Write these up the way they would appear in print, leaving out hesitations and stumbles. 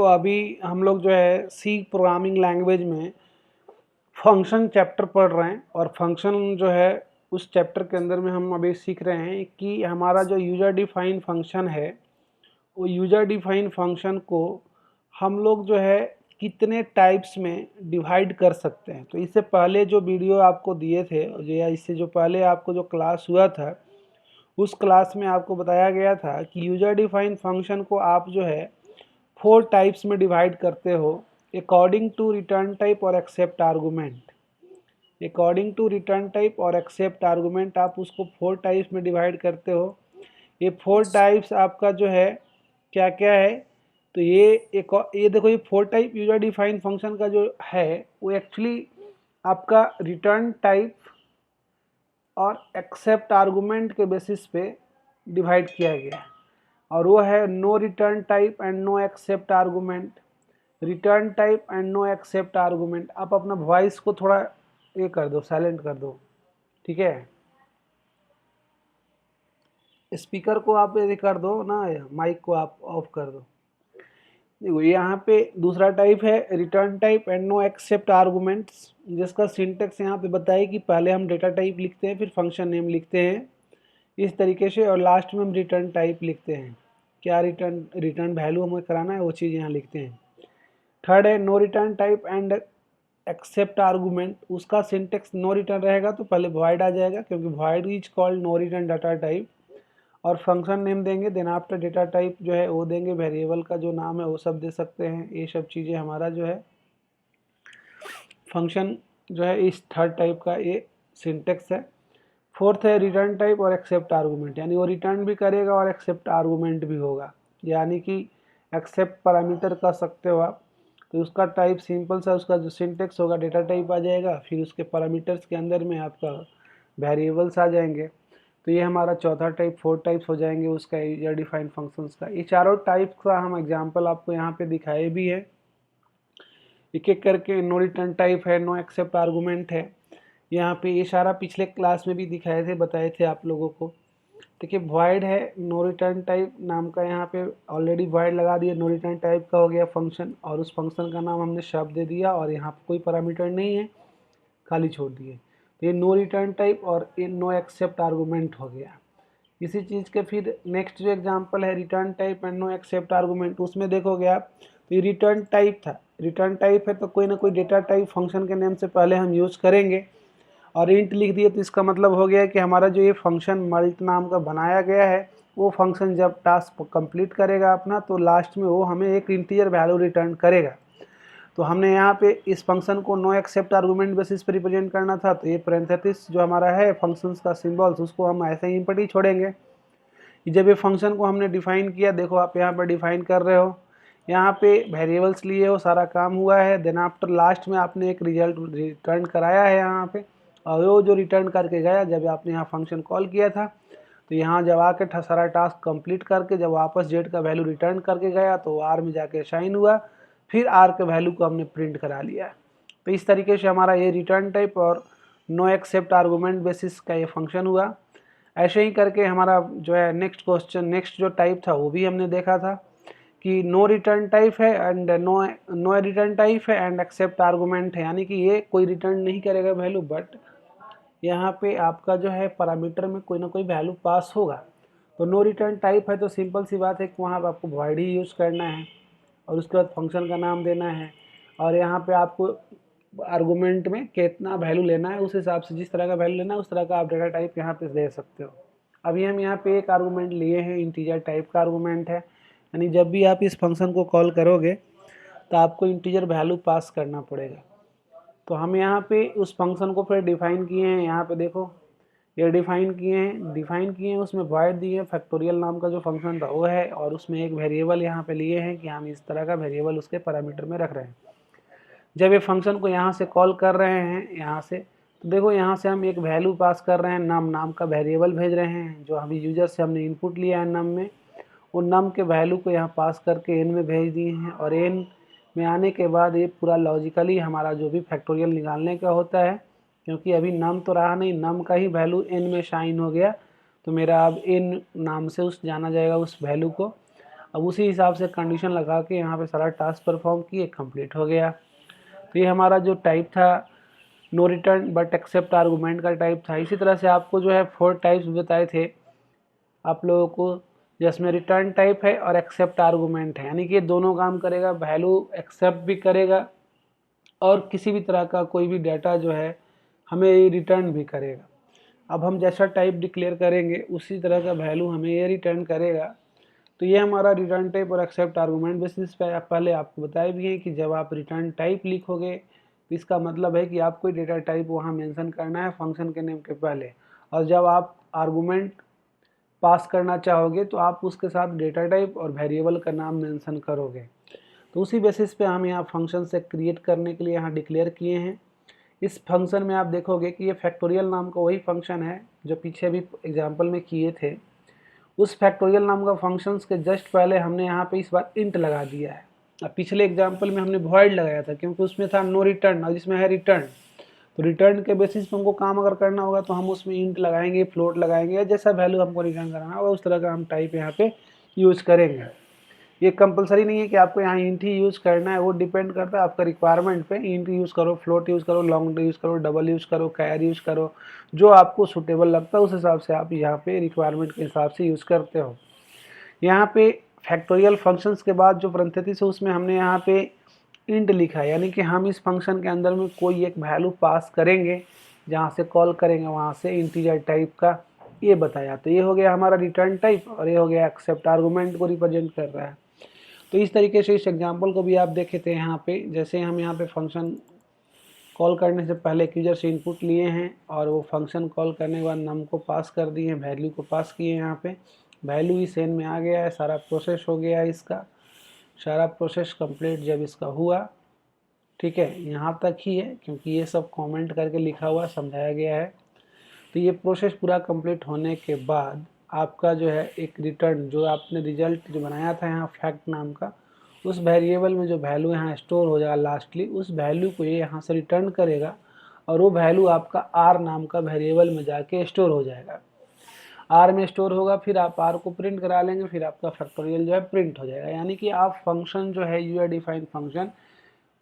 तो अभी हम लोग जो है सी प्रोग्रामिंग लैंग्वेज में फंक्शन चैप्टर पढ़ रहे हैं और फंक्शन जो है उस चैप्टर के अंदर में हम अभी सीख रहे हैं कि हमारा जो यूज़र डिफाइन फंक्शन है वो यूज़र डिफाइन फंक्शन को हम लोग जो है कितने टाइप्स में डिवाइड कर सकते हैं। तो इससे पहले जो वीडियो आपको दिए थे या इससे जो पहले आपको जो क्लास हुआ था उस क्लास में आपको बताया गया था कि यूज़र डिफाइन फंक्शन को आप जो है 4 टाइप्स में डिवाइड करते हो अकॉर्डिंग टू रिटर्न टाइप और accept argument. According to return type और एक्सेप्ट आर्गूमेंट आप उसको 4 टाइप्स में डिवाइड करते हो। ये 4 टाइप्स आपका जो है क्या क्या है, तो ये देखो, ये 4 टाइप यूजर डिफाइन फंक्शन का जो है वो एक्चुअली आपका रिटर्न टाइप और एक्सेप्ट आर्गूमेंट के बेसिस पे डिवाइड किया गया है। और वो है no return type and no accept argument, return type and no accept argument. आप अपना वॉइस को थोड़ा ये कर दो, साइलेंट कर दो, ठीक है। स्पीकर को आप यदि कर दो ना, माइक को आप ऑफ कर दो। देखो यहाँ पे दूसरा टाइप है return type and no accept arguments, जिसका सिंटेक्स यहाँ पे बताइए कि पहले हम डेटा टाइप लिखते हैं, फिर फंक्शन नेम लिखते हैं इस तरीके से, और लास्ट में हम रिटर्न टाइप लिखते हैं। क्या रिटर्न वैल्यू हमें कराना है वो चीज़ यहाँ लिखते हैं। थर्ड है no return type and accept argument, उसका सिंटेक्स नो रिटर्न रहेगा तो पहले वॉइड आ जाएगा क्योंकि void is called no return data type, और फंक्शन नेम देंगे, देन आफ्टर डेटा टाइप जो है वो देंगे, वेरिएबल का जो नाम है वो सब दे सकते हैं। ये सब चीज़ें हमारा जो है फंक्शन जो है इस थर्ड टाइप का ये सिंटेक्स है। फोर्थ है रिटर्न टाइप और एक्सेप्ट आर्गूमेंट, यानी वो रिटर्न भी करेगा और एक्सेप्ट आर्गूमेंट भी होगा, यानी कि एक्सेप्ट पैरामीटर कर सकते हो आप। तो उसका टाइप सिंपल सा, उसका जो सिंटेक्स होगा डेटा टाइप आ जाएगा, फिर उसके पैरामीटर्स के अंदर में आपका वेरिएबल्स आ जाएंगे। तो ये हमारा चौथा टाइप, 4 टाइप्स हो जाएंगे उसका यूजर डिफाइन फंक्शंस का। ये चारों टाइप का हम एग्जांपल आपको यहाँ पे दिखाए भी है एक एक करके। नो रिटर्न टाइप है, नो एक्सेप्ट आर्गूमेंट है, यहाँ पे ये सारा पिछले क्लास में भी दिखाए थे, बताए थे आप लोगों को। देखिए वॉइड है, नो रिटर्न टाइप नाम का, यहाँ पे ऑलरेडी वॉइड लगा दिया, नो रिटर्न टाइप का हो गया फंक्शन, और उस फंक्शन का नाम हमने शब्द दे दिया और यहाँ पे कोई पैरामीटर नहीं है, खाली छोड़ दिए। तो ये नो रिटर्न टाइप और ये नो एक्सेप्ट आर्गूमेंट हो गया। इसी चीज़ के फिर नेक्स्ट जो एग्जांपल है return type and no accept argument, उसमें देखोगे आप तो ये रिटर्न टाइप था। रिटर्न टाइप है तो कोई ना कोई डेटा टाइप फंक्शन के नेम से पहले हम यूज़ करेंगे, और इंट लिख दिए तो इसका मतलब हो गया कि हमारा जो ये फंक्शन मल्ट नाम का बनाया गया है वो फंक्शन जब टास्क कंप्लीट करेगा अपना तो लास्ट में वो हमें एक इंटीजर वैल्यू रिटर्न करेगा। तो हमने यहाँ पे इस फंक्शन को नो एक्सेप्ट आर्गूमेंट बेसिस पे रिप्रेजेंट करना था, तो ये पैरेंथेसिस जो हमारा है फंक्शंस का सिंबल्स उसको हम ऐसे ही इंपट ही छोड़ेंगे। जब ये फंक्शन को हमने डिफाइन किया, देखो आप यहाँ पर डिफाइन कर रहे हो, यहाँ पे वेरिएबल्स लिए हो, सारा काम हुआ है, देन आफ्टर लास्ट में आपने एक रिजल्ट रिटर्न कराया है यहाँ पे, और वो जो रिटर्न करके गया जब आपने यहाँ फंक्शन कॉल किया था, तो यहाँ जब आके सारा टास्क कंप्लीट करके जब वापस जेड का वैल्यू रिटर्न करके गया तो आर में जाके साइन हुआ, फिर आर के वैल्यू को हमने प्रिंट करा लिया। तो इस तरीके से हमारा ये रिटर्न टाइप और नो एक्सेप्ट आर्गूमेंट बेसिस का ये फंक्शन हुआ। ऐसे ही करके हमारा जो है नेक्स्ट क्वेश्चन, नेक्स्ट जो टाइप था वो भी हमने देखा था कि नो रिटर्न टाइप है एंड नो रिटर्न टाइप है एंड एक्सेप्ट आर्गूमेंट है, यानी कि ये कोई रिटर्न नहीं करेगा वैल्यू, बट यहाँ पे आपका जो है पैरामीटर में कोई ना कोई वैल्यू पास होगा। तो नो रिटर्न टाइप है तो सिंपल सी बात है कि वहाँ पर आपको वॉइड ही यूज़ करना है और उसके बाद फंक्शन का नाम देना है, और यहाँ पे आपको आर्गूमेंट में कितना वैल्यू लेना है उस हिसाब से, जिस तरह का वैल्यू लेना है उस तरह का आप डेटा टाइप यहाँ पे दे सकते हो। अभी हम यहाँ पे एक आर्गूमेंट लिए हैं, इंटीजर टाइप का आर्गूमेंट है, यानी जब भी आप इस फंक्शन को कॉल करोगे तो आपको इंटीजर वैल्यू पास करना पड़ेगा। तो हम यहाँ पे उस फंक्शन को फिर डिफाइन किए हैं, यहाँ पे देखो ये डिफाइन किए हैं, उसमें वॉइड दिए हैं, फैक्टोरियल नाम का जो फंक्शन था वो है, और उसमें एक वेरिएबल यहाँ पे लिए हैं कि हम इस तरह का वेरिएबल उसके पैरामीटर में रख रहे हैं। जब ये फंक्शन को यहाँ से कॉल कर रहे हैं यहाँ से, तो देखो यहाँ से हम एक वैल्यू पास कर रहे हैं, नाम का वेरिएबल भेज रहे हैं, जो हम यूजर से हमने इनपुट लिया है नम में, वो नम के वैल्यू को यहाँ पास करके एन में भेज दिए हैं, और एन में आने के बाद ये पूरा लॉजिकली हमारा जो भी फैक्टोरियल निकालने का होता है, क्योंकि अभी नम तो रहा नहीं, नम का ही वैल्यू एन में शाइन हो गया, तो मेरा अब एन नाम से उस जाना जाएगा उस वैल्यू को, अब उसी हिसाब से कंडीशन लगा के यहाँ पे सारा टास्क परफॉर्म किए, कंप्लीट हो गया। तो ये हमारा जो टाइप था no return but accept argument का टाइप था। इसी तरह से आपको जो है 4 टाइप्स बताए थे आप लोगों को, जिसमें रिटर्न टाइप है और एक्सेप्ट आर्गूमेंट है, यानी कि ये दोनों काम करेगा, वैल्यू एक्सेप्ट भी करेगा और किसी भी तरह का कोई भी डाटा जो है हमें रिटर्न भी करेगा। अब हम जैसा टाइप डिक्लेयर करेंगे उसी तरह का वैल्यू हमें ये रिटर्न करेगा। तो ये हमारा रिटर्न टाइप और एक्सेप्ट आर्गूमेंट बेसिस पे पहले आपको बताया भी है कि जब आप रिटर्न टाइप लिखोगे तो इसका मतलब है कि आपको डेटा टाइप वहाँ मेंशन करना है फंक्शन के नेम के पहले, और जब आप आर्गूमेंट पास करना चाहोगे तो आप उसके साथ डेटा टाइप और वेरिएबल का नाम मेंशन करोगे। तो उसी बेसिस पे हम यहाँ फंक्शन से क्रिएट करने के लिए यहाँ डिक्लेयर किए हैं। इस फंक्शन में आप देखोगे कि ये फैक्टोरियल नाम का वही फंक्शन है जो पीछे भी एग्जाम्पल में किए थे। उस फैक्टोरियल नाम का फंक्शंस के जस्ट पहले हमने यहाँ पे इस बार इंट लगा दिया है। अब पिछले एग्जाम्पल में हमने वॉइड लगाया था क्योंकि उसमें था नो रिटर्न और जिसमें है रिटर्न। तो रिटर्न के बेसिस पे हमको काम अगर करना होगा तो हम उसमें इंट लगाएंगे, फ्लोट लगाएंगे, या जैसा वैल्यू हमको रिटर्न कराना होगा उस तरह का हम टाइप यहाँ पे यूज़ करेंगे। ये कंपलसरी नहीं है कि आपको यहाँ इंट ही यूज़ करना है, वो डिपेंड करता है आपका रिक्वायरमेंट पे। इंट यूज़ करो, फ्लोट यूज़ करो, लॉन्ग यूज़ करो, डबल यूज़ करो, कैर यूज़ करो, जो आपको सूटेबल लगता है उस हिसाब से आप यहाँ पे रिक्वायरमेंट के हिसाब से यूज़ करते हो। यहाँ पे फैक्टोरियल फंक्शंस के बाद जो पैरेंथेसिस है उसमें हमने यहाँ पे इंट लिखा है, यानी कि हम इस फंक्शन के अंदर में कोई एक वैल्यू पास करेंगे, जहाँ से कॉल करेंगे वहाँ से इंटीजर टाइप का, ये बताया। तो ये हो गया हमारा रिटर्न टाइप और ये हो गया एक्सेप्ट आर्गूमेंट को रिप्रेजेंट कर रहा है। तो इस तरीके से इस एग्जाम्पल को भी आप देखे थे यहाँ पे, जैसे हम यहाँ पे फंक्शन कॉल करने से पहले एक यूजर से इनपुट लिए हैं और वो फंक्शन कॉल करने के बाद नम को पास कर दिए, वैल्यू को पास किए, यहाँ पे वैल्यू ही सेन में आ गया है, सारा प्रोसेस हो गया है इसका, सारा प्रोसेस कंप्लीट जब इसका हुआ, ठीक है, यहाँ तक ही है क्योंकि ये सब कमेंट करके लिखा हुआ समझाया गया है। तो ये प्रोसेस पूरा कंप्लीट होने के बाद आपका जो है एक रिटर्न, जो आपने रिजल्ट जो बनाया था यहाँ फैक्ट नाम का, उस वेरिएबल में जो वैल्यू यहाँ स्टोर हो जाएगा लास्टली, उस वैल्यू को ये यहाँ से रिटर्न करेगा और वो वैल्यू आपका आर नाम का वेरिएबल में जाके स्टोर हो जाएगा। आर में स्टोर होगा, फिर आप आर को प्रिंट करा लेंगे, फिर आपका फैक्टोरियल जो है प्रिंट हो जाएगा। यानी कि आप फंक्शन जो है यूजर डिफाइंड फंक्शन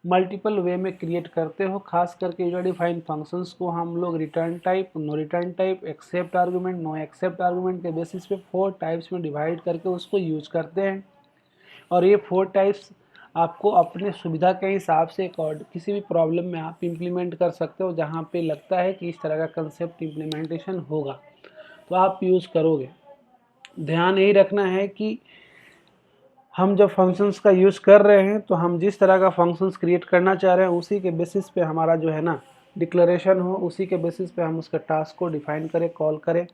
मल्टीपल वे में क्रिएट करते हो। खास करके यूजर डिफाइंड फंक्शंस को हम लोग return type, no return type, accept argument, no accept argument के बेसिस पे 4 टाइप्स में डिवाइड करके उसको यूज करते हैं। और ये 4 टाइप्स आपको अपने सुविधा के हिसाब से किसी भी प्रॉब्लम में आप इम्प्लीमेंट कर सकते हो, जहाँ पे लगता है कि इस तरह का कंसेप्ट इम्प्लीमेंटेशन होगा तो आप यूज़ करोगे। ध्यान यही रखना है कि हम जब फंक्शंस का यूज़ कर रहे हैं तो हम जिस तरह का फंक्शंस क्रिएट करना चाह रहे हैं उसी के बेसिस पे हमारा जो है ना डिक्लेरेशन हो, उसी के बेसिस पे हम उसके टास्क को डिफाइन करें, कॉल करें।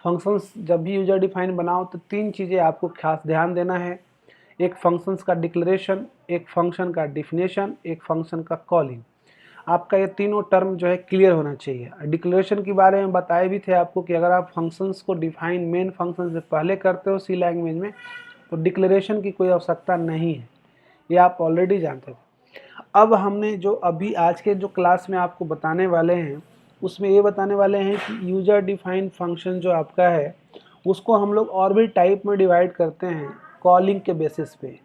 फंक्शंस जब भी यूजर डिफाइन बनाओ तो 3 चीज़ें आपको खास ध्यान देना है। एक फंक्शंस का डिक्लेरेशन, एक फंक्शन का डिफिनेशन, एक फंक्शन का कॉलिंग। आपका ये तीनों टर्म जो है क्लियर होना चाहिए। डिक्लेरेशन के बारे में बताए भी थे आपको कि अगर आप फंक्शंस को डिफाइन मेन फंक्शन से पहले करते हो सी लैंग्वेज में तो डिक्लेरेशन की कोई आवश्यकता नहीं है, ये आप ऑलरेडी जानते थे। अब हमने जो अभी आज के जो क्लास में आपको बताने वाले हैं उसमें ये बताने वाले हैं कि यूजर डिफाइंड फंक्शन जो आपका है उसको हम लोग और भी टाइप में डिवाइड करते हैं कॉलिंग के बेसिस पे।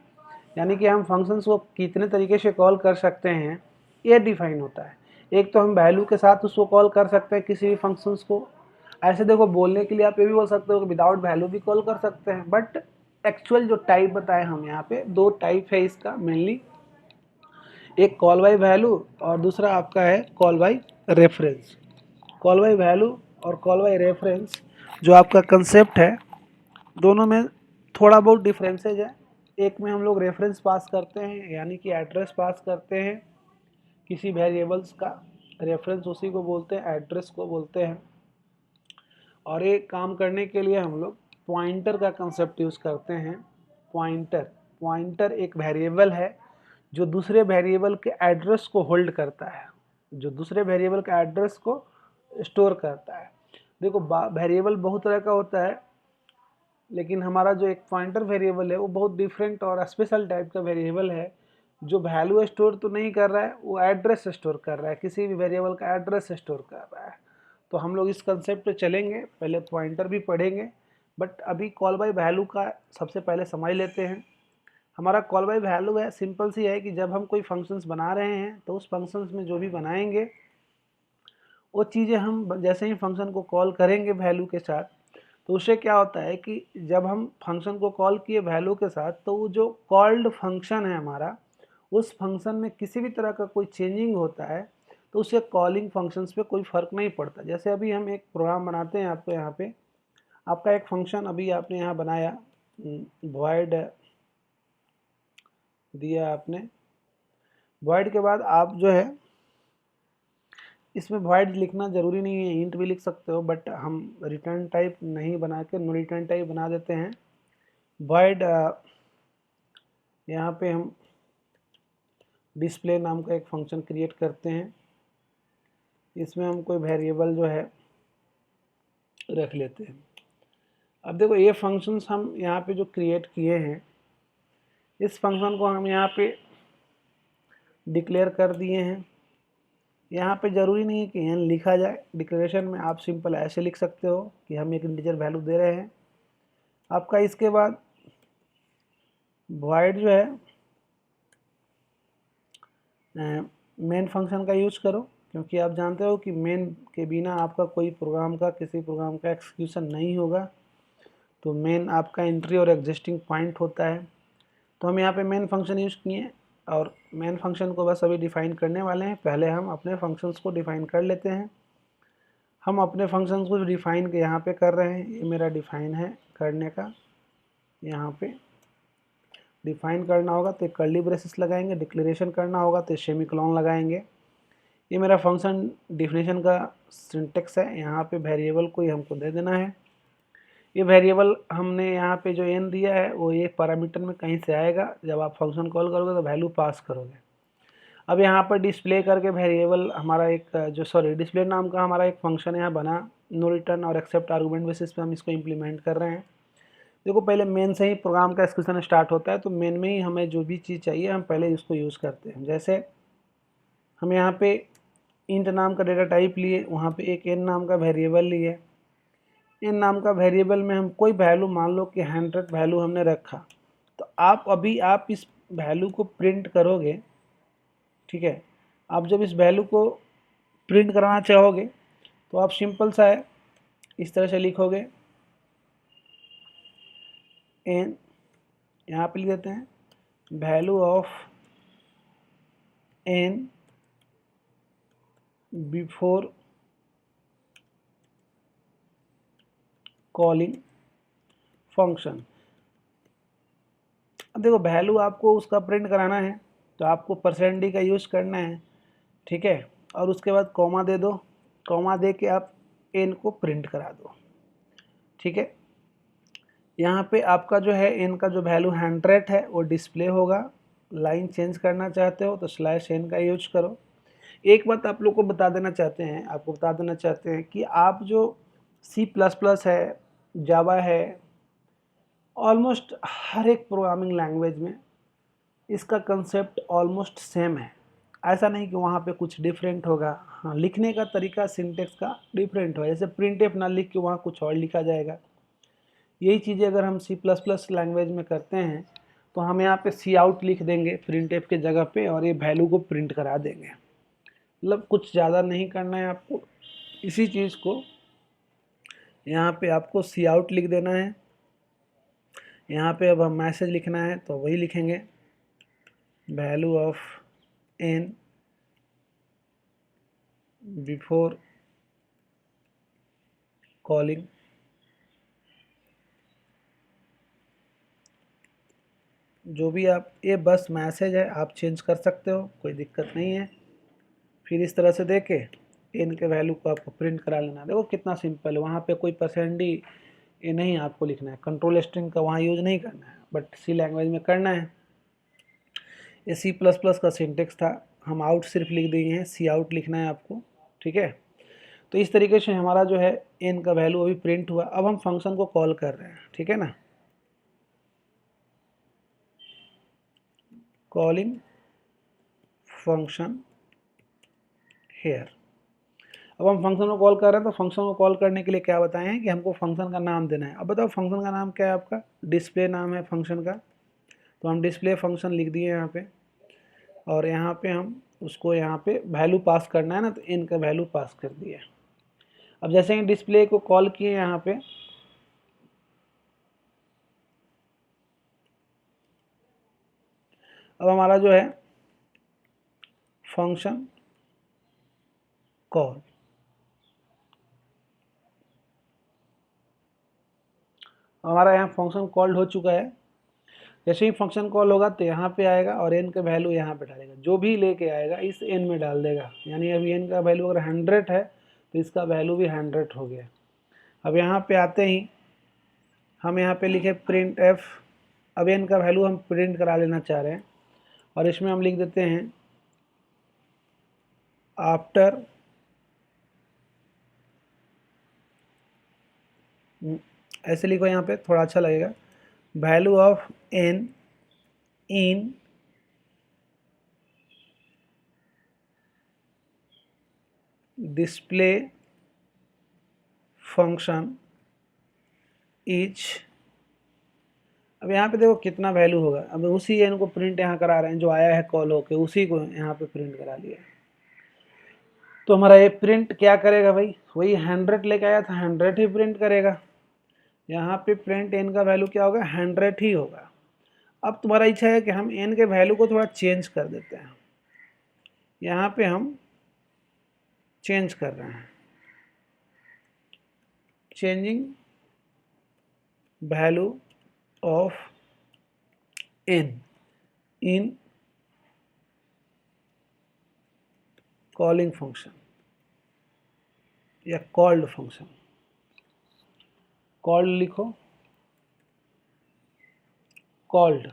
यानी कि हम फंक्शंस को कितने तरीके से कॉल कर सकते हैं ये डिफाइन होता है। एक तो हम वैल्यू के साथ उसको कॉल कर सकते हैं किसी भी फंक्शंस को। ऐसे देखो बोलने के लिए आप ये भी बोल सकते हो कि विदाउट वैल्यू भी कॉल कर सकते हैं, बट एक्चुअल जो टाइप बताए हम यहाँ पे 2 टाइप है इसका मेनली, एक कॉल बाय वैल्यू और दूसरा आपका है call by reference. Call by value और कॉल बाय रेफरेंस जो आपका कंसेप्ट है दोनों में थोड़ा बहुत डिफरेंसेज है। एक में हम लोग रेफरेंस पास करते हैं यानी कि एड्रेस पास करते हैं किसी वेरिएबल्स का, रेफरेंस उसी को बोलते हैं, एड्रेस को बोलते हैं। और ये काम करने के लिए हम लोग पॉइंटर का कंसेप्ट यूज़ करते हैं। पॉइंटर एक वेरिएबल है जो दूसरे वेरिएबल के एड्रेस को होल्ड करता है, जो दूसरे वेरिएबल के एड्रेस को स्टोर करता है। देखो वेरिएबल बहुत तरह का होता है, लेकिन हमारा जो एक पॉइंटर वेरिएबल है वो बहुत डिफरेंट और स्पेशल टाइप का वेरिएबल है जो वैल्यू स्टोर तो नहीं कर रहा है, वो एड्रेस स्टोर कर रहा है, किसी भी वेरिएबल का एड्रेस स्टोर कर रहा है। तो हम लोग इस कंसेप्ट पे चलेंगे, पहले पॉइंटर भी पढ़ेंगे, बट अभी कॉल बाय वैल्यू का सबसे पहले समझ लेते हैं। हमारा कॉल बाय वैल्यू है, सिंपल सी है कि जब हम कोई फंक्शंस बना रहे हैं तो उस फंक्शंस में जो भी बनाएंगे वो चीज़ें हम जैसे ही फंक्शन को कॉल करेंगे वैल्यू के साथ, तो उससे क्या होता है कि जब हम फंक्शन को कॉल किए वैल्यू के साथ, तो वो जो कॉल्ड फंक्शन है हमारा, उस फंक्शन में किसी भी तरह का कोई चेंजिंग होता है तो उससे कॉलिंग फंक्शंस पे कोई फ़र्क नहीं पड़ता। जैसे अभी हम एक प्रोग्राम बनाते हैं, आपको यहाँ पे आपका एक फंक्शन अभी आपने यहाँ बनाया, वॉइड दिया आपने, वॉइड के बाद आप जो है इसमें वॉइड लिखना ज़रूरी नहीं है, इंट भी लिख सकते हो, बट हम रिटर्न टाइप नहीं बना के नो रिटर्न टाइप बना देते हैं। वॉइड यहाँ पे हम डिस्प्ले नाम का एक फंक्शन क्रिएट करते हैं, इसमें हम कोई वेरिएबल जो है रख लेते हैं। अब देखो ये फंक्शंस हम यहाँ पे जो क्रिएट किए हैं, इस फंक्शन को हम यहाँ पे डिक्लेयर कर दिए हैं। यहाँ पे ज़रूरी नहीं है कि एन लिखा जाए, डिक्लेरेशन में आप सिंपल ऐसे लिख सकते हो कि हम एक इंटीजर वैल्यू दे रहे हैं। आपका इसके बाद वॉइड जो है मेन फंक्शन का यूज करो, क्योंकि आप जानते हो कि मेन के बिना आपका कोई प्रोग्राम का किसी प्रोग्राम का एक्सक्यूशन नहीं होगा। तो मेन आपका एंट्री और एग्जिस्टिंग पॉइंट होता है। तो हम यहाँ पे मेन फंक्शन यूज़ किए और मेन फंक्शन को बस अभी डिफ़ाइन करने वाले हैं। पहले हम अपने फंक्शंस को डिफ़ाइन कर लेते हैं। हम अपने फंक्शंस को डिफ़ाइन के यहाँ पे कर रहे हैं, ये मेरा डिफ़ाइन है करने का। यहाँ पे डिफ़ाइन करना होगा तो कर्ली ब्रेसेस लगाएंगे, डिक्लेरेशन करना होगा तो सेमीकोलन लगाएंगे। ये मेरा फंक्शन डिफिनेशन का सिंटेक्स है। यहाँ पे वेरिएबल कोई हमको दे देना है। ये वेरिएबल हमने यहाँ पे जो एन दिया है वो ये पैरामीटर में कहीं से आएगा, जब आप फंक्शन कॉल करोगे तो वैल्यू पास करोगे। अब यहाँ पर डिस्प्ले करके वेरिएबल हमारा एक डिस्प्ले नाम का हमारा एक फंक्शन यहाँ बना, नो रिटर्न और एक्सेप्ट आर्गूमेंट बेसिस पे हम इसको इम्प्लीमेंट कर रहे हैं। देखो पहले मेन से ही प्रोग्राम का एक्सक्यूशन स्टार्ट होता है, तो मेन में ही हमें जो भी चीज़ चाहिए हम पहले इसको यूज़ करते हैं। जैसे हम यहाँ पे इंट नाम का डेटा टाइप लिए, वहाँ पे एक एन नाम का वेरिएबल लिए। एन नाम का वेरिएबल में हम कोई वैल्यू मान लो कि 100 वैल्यू हमने रखा, तो आप इस वैल्यू को प्रिंट करोगे, ठीक है। आप जब इस वैल्यू को प्रिंट कराना चाहोगे तो आप सिंपल सा है, इस तरह से लिखोगे एन, यहाँ पे लिख देते हैं value of an before calling function. अब देखो वैल्यू आपको उसका प्रिंट कराना है तो आपको %d का यूज़ करना है, ठीक है। और उसके बाद कॉमा दे दो, कॉमा दे के आप एन को प्रिंट करा दो, ठीक है। यहाँ पे आपका जो है एन का जो वैल्यू 100 है वो डिस्प्ले होगा। लाइन चेंज करना चाहते हो तो /n का यूज करो। एक बात आप लोग को बता देना चाहते हैं, आपको बता देना चाहते हैं कि आप जो C++ है, जावा है, ऑलमोस्ट हर एक प्रोग्रामिंग लैंग्वेज में इसका कंसेप्ट ऑलमोस्ट सेम है। ऐसा नहीं कि वहाँ पे कुछ डिफरेंट होगा। हाँ, लिखने का तरीका सिंटेक्स का डिफरेंट होगा। जैसे प्रिंटफ ना लिख के वहाँ कुछ और लिखा जाएगा। यही चीज़ें अगर हम C++ लैंग्वेज में करते हैं तो हम यहाँ पे सी आउट लिख देंगे प्रिंटफ के जगह पे और ये वैल्यू को प्रिंट करा देंगे। मतलब कुछ ज़्यादा नहीं करना है आपको, इसी चीज़ को यहाँ पे आपको सी आउट लिख देना है। यहाँ पे अब हम मैसेज लिखना है तो वही लिखेंगे value of an before calling जो भी आप, ये बस मैसेज है, आप चेंज कर सकते हो, कोई दिक्कत नहीं है। फिर इस तरह से देके एन के वैल्यू को आपको प्रिंट करा लेना है। देखो कितना सिंपल है, वहाँ पे कोई %d ये नहीं आपको लिखना है, कंट्रोल स्ट्रिंग का वहाँ यूज नहीं करना है, बट सी लैंग्वेज में करना है। ये C++ का सिंटेक्स था, हम आउट सिर्फ लिख दिए हैं, सी आउट लिखना है आपको, ठीक है। तो इस तरीके से हमारा जो है एन का वैल्यू अभी प्रिंट हुआ। अब हम फंक्शन को कॉल कर रहे हैं, ठीक है ना। Calling function here. अब हम फंक्शन को कॉल कर रहे हैं, तो फंक्शन को कॉल करने के लिए क्या बताए हैं कि हमको फंक्शन का नाम देना है। अब बताओ फंक्शन का नाम क्या है आपका? डिस्प्ले नाम है फंक्शन का, तो हम डिस्प्ले फंक्शन लिख दिए यहाँ पे, और यहाँ पे हम उसको यहाँ पे वैल्यू पास करना है ना, तो n का वैल्यू पास कर दिया। अब जैसे ही डिस्प्ले को कॉल किए यहाँ पे, अब हमारा जो है फंक्शन कॉल, हमारा यहाँ फंक्शन कॉल्ड हो चुका है। जैसे ही फंक्शन कॉल होगा तो यहाँ पे आएगा और n का वैल्यू यहाँ पे डालेगा, जो भी लेके आएगा इस n में डाल देगा। यानी अभी n का वैल्यू अगर 100 है तो इसका वैल्यू भी 100 हो गया। अब यहाँ पे आते ही हम यहाँ पे लिखे प्रिंट f। अब n का वैल्यू हम प्रिंट करा लेना चाह रहे हैं, और इसमें हम लिख देते हैं आफ्टर ऐसे लिखो, यहाँ पे थोड़ा अच्छा लगेगा, value of n in display function etch. अब यहाँ पे देखो कितना वैल्यू होगा, अब उसी n को प्रिंट यहाँ करा रहे हैं, जो आया है कॉल होके उसी को यहाँ पे प्रिंट करा लिया। तो हमारा ये प्रिंट क्या करेगा भाई, वही 100 लेके आया था 100 ही प्रिंट करेगा। यहाँ पे प्रिंट n का वैल्यू क्या होगा, 100 ही होगा। अब तुम्हारा इच्छा है कि हम n के वैल्यू को थोड़ा चेंज कर देते हैं, यहाँ पे हम चेंज कर रहे हैं, changing value of n in calling function या कॉल्ड फंक्शन। कॉल्ड लिखो, कॉल्ड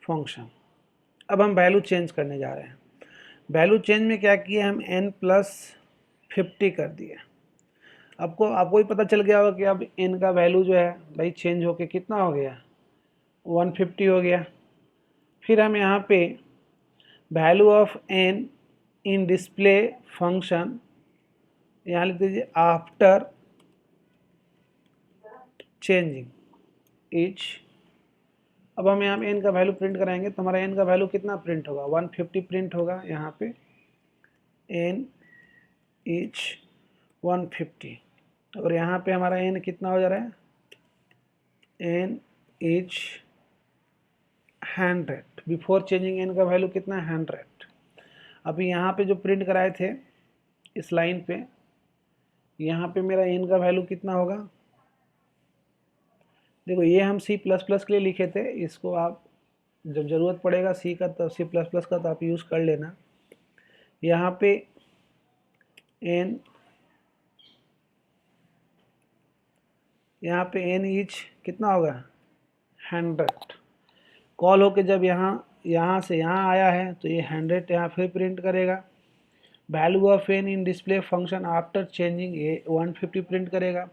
फंक्शन। अब हम वैल्यू चेंज करने जा रहे हैं। वैल्यू चेंज में क्या किया, हम n+50 कर दिए। आपको ही पता चल गया होगा कि अब n का वैल्यू जो है भाई चेंज होके कितना हो गया, 150 हो गया। फिर हम यहाँ पे value of n in display function यहाँ लिख दीजिए आफ्टर चेंजिंग इच। अब हम यहाँ n का वैल्यू प्रिंट कराएंगे, तो हमारा n का वैल्यू कितना प्रिंट होगा, 150 प्रिंट होगा। यहाँ पे n इच 150, और यहाँ पे हमारा n कितना हो जा रहा है, n etch 100। Before changing n का वैल्यू कितना है, 100। अभी यहाँ पे जो प्रिंट कराए थे इस लाइन पे, यहाँ पे मेरा n का वैल्यू कितना होगा, देखो ये हम C++ के लिए लिखे थे, इसको आप जब ज़रूरत पड़ेगा C का तो C++ का तो आप यूज़ कर लेना। यहाँ पे n, यहाँ पे n इच कितना होगा, 100। कॉल होके जब यहाँ से यहाँ आया है तो ये 100 यहाँ फिर प्रिंट करेगा। Value of n in display function after changing ये 150 प्रिंट करेगा।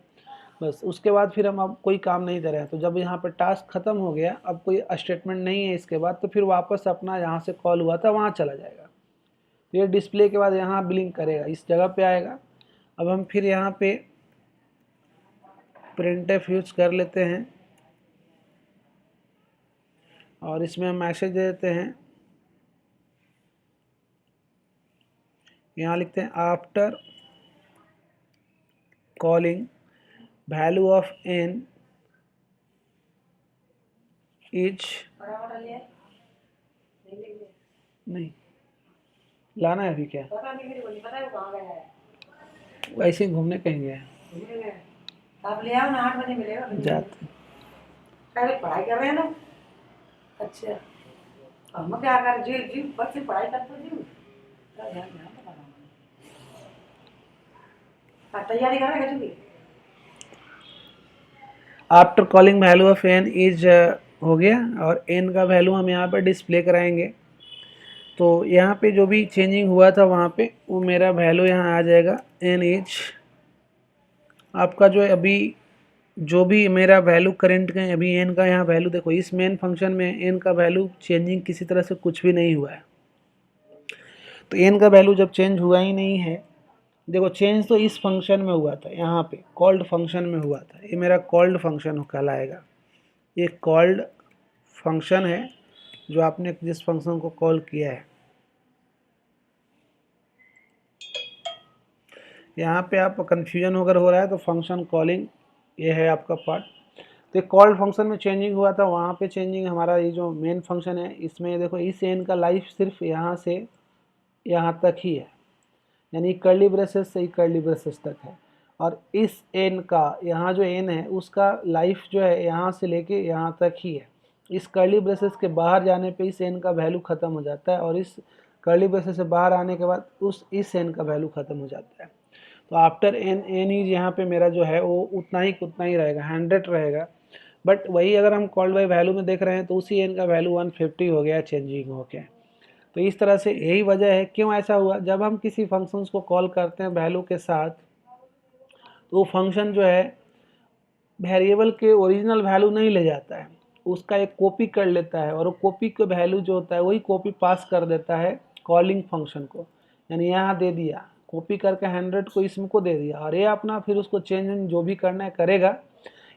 बस उसके बाद फिर हम अब कोई काम नहीं कर रहे हैं। तो जब यहाँ पर टास्क ख़त्म हो गया, अब कोई स्टेटमेंट नहीं है इसके बाद, तो फिर वापस अपना जहाँ से कॉल हुआ था वहाँ चला जाएगा। तो ये डिस्प्ले के बाद यहाँ ब्लिंक करेगा, इस जगह पे आएगा। अब हम फिर यहाँ पे प्रिंटफ यूज कर लेते हैं, और इसमें हम मैसेज दे देते हैं, यहाँ लिखते हैं after calling value of n etch, नहीं लाना है अभी क्या, वैसे ही घूमने कहीं गए आप ले आओ ना, 8 बजे मिलेगा जाते। पहले पढ़ाई कर रहे हैं ना। अच्छा हम क्या कर जी जी बच्चे पढ़ाई करते जी तैयारी कर रहे हैं। After calling value of n is हो गया, और n का वैल्यू हम यहाँ पर डिस्प्ले कराएंगे। तो यहाँ पे जो भी चेंजिंग हुआ था वहाँ पे वो मेरा वैल्यू यहाँ आ जाएगा, n इज आपका जो है अभी जो भी मेरा वैल्यू करंट का अभी n का यहाँ वैल्यू देखो, इस मेन फंक्शन में n का वैल्यू चेंजिंग किसी तरह से कुछ भी नहीं हुआ है। तो n का वैल्यू जब चेंज हुआ ही नहीं है देखो चेंज तो इस फंक्शन में हुआ था, यहाँ पे कॉल्ड फंक्शन में हुआ था, ये मेरा कॉल्ड फंक्शन कहलाएगा। ये कॉल्ड फंक्शन है जो आपने जिस फंक्शन को कॉल किया है। यहाँ पे आप कन्फ्यूजन अगर हो रहा है तो फंक्शन कॉलिंग ये है आपका पार्ट। तो कॉल्ड फंक्शन में चेंजिंग हुआ था, वहाँ पे चेंजिंग हमारा ये जो मेन फंक्शन है इसमें देखो इस एन का लाइफ सिर्फ यहाँ से यहाँ तक ही है, यानी कर्ली ब्रेसेस से कर्ली ब्रेसेस तक है। और इस एन का यहाँ जो एन है उसका लाइफ जो है यहाँ से लेके यहाँ तक ही है। इस कर्ली ब्रेसेस के बाहर जाने पे इस एन का वैल्यू ख़त्म हो जाता है और इस कर्ली ब्रेसेस से बाहर आने के बाद इस एन का वैल्यू ख़त्म हो जाता है। तो आफ्टर एन एन ही यहाँ पे मेरा जो है वो उतना ही रहेगा, 100 रहेगा। बट वही अगर हम कॉल्ड बाय वैल्यू में देख रहे हैं तो उसी एन का वैल्यू 150 हो गया चेंजिंग हो गया। तो इस तरह से यही वजह है क्यों ऐसा हुआ। जब हम किसी फंक्शंस को कॉल करते हैं वैल्यू के साथ तो वो फंक्शन जो है वेरिएबल के ओरिजिनल वैल्यू नहीं ले जाता है, उसका एक कॉपी कर लेता है और वो कॉपी का वैल्यू जो होता है वही कॉपी पास कर देता है कॉलिंग फंक्शन को। यानी यहाँ दे दिया कॉपी करके 100 को इसमें को दे दिया और ये अपना फिर उसको चेंज जो भी करना है करेगा।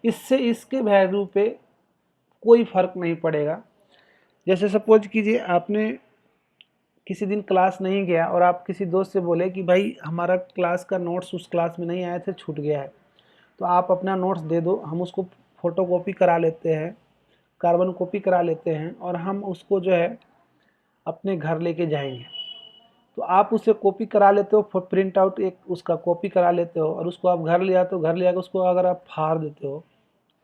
इससे इसके वैल्यू पे कोई फ़र्क नहीं पड़ेगा। जैसे सपोज कीजिए आपने किसी दिन क्लास नहीं गया और आप किसी दोस्त से बोले कि भाई हमारा क्लास का नोट्स उस क्लास में नहीं आया थे, छूट गया है, तो आप अपना नोट्स दे दो, हम उसको फ़ोटो कॉपी करा लेते हैं, कार्बन कॉपी करा लेते हैं और हम उसको जो है अपने घर लेके जाएंगे। तो आप उससे कॉपी करा लेते हो, प्रिंट आउट एक उसका कॉपी करा लेते हो और उसको आप घर ले जाते हो। घर ले जाकर उसको अगर आप फाड़ देते हो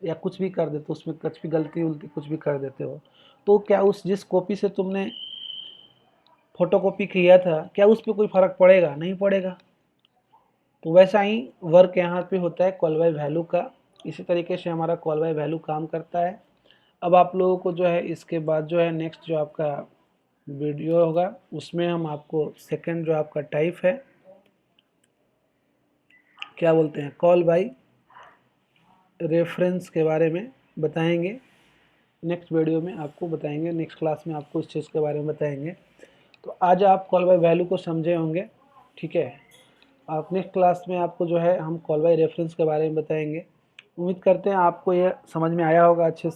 या कुछ भी कर देते हो, उसमें कुछ भी गलती उलती कुछ भी कर देते हो, तो क्या उस जिस कॉपी से तुमने फोटोकॉपी किया था क्या उस पर कोई फ़र्क पड़ेगा? नहीं पड़ेगा। तो वैसा ही वर्क यहाँ पे होता है कॉल बाय वैल्यू का। इसी तरीके से हमारा कॉल बाय वैल्यू काम करता है। अब आप लोगों को जो है इसके बाद जो है नेक्स्ट जो आपका वीडियो होगा उसमें हम आपको सेकंड जो आपका टाइप है क्या बोलते हैं कॉल बाय रेफरेंस के बारे में बताएंगे। नेक्स्ट वीडियो में आपको बताएंगे, नेक्स्ट क्लास में आपको इस चीज़ के बारे में बताएंगे। तो आज आप कॉल बाय वैल्यू को समझे होंगे, ठीक है। आप नेक्स्ट क्लास में आपको जो है हम कॉल बाय रेफरेंस के बारे में बताएंगे। उम्मीद करते हैं आपको ये समझ में आया होगा अच्छे से।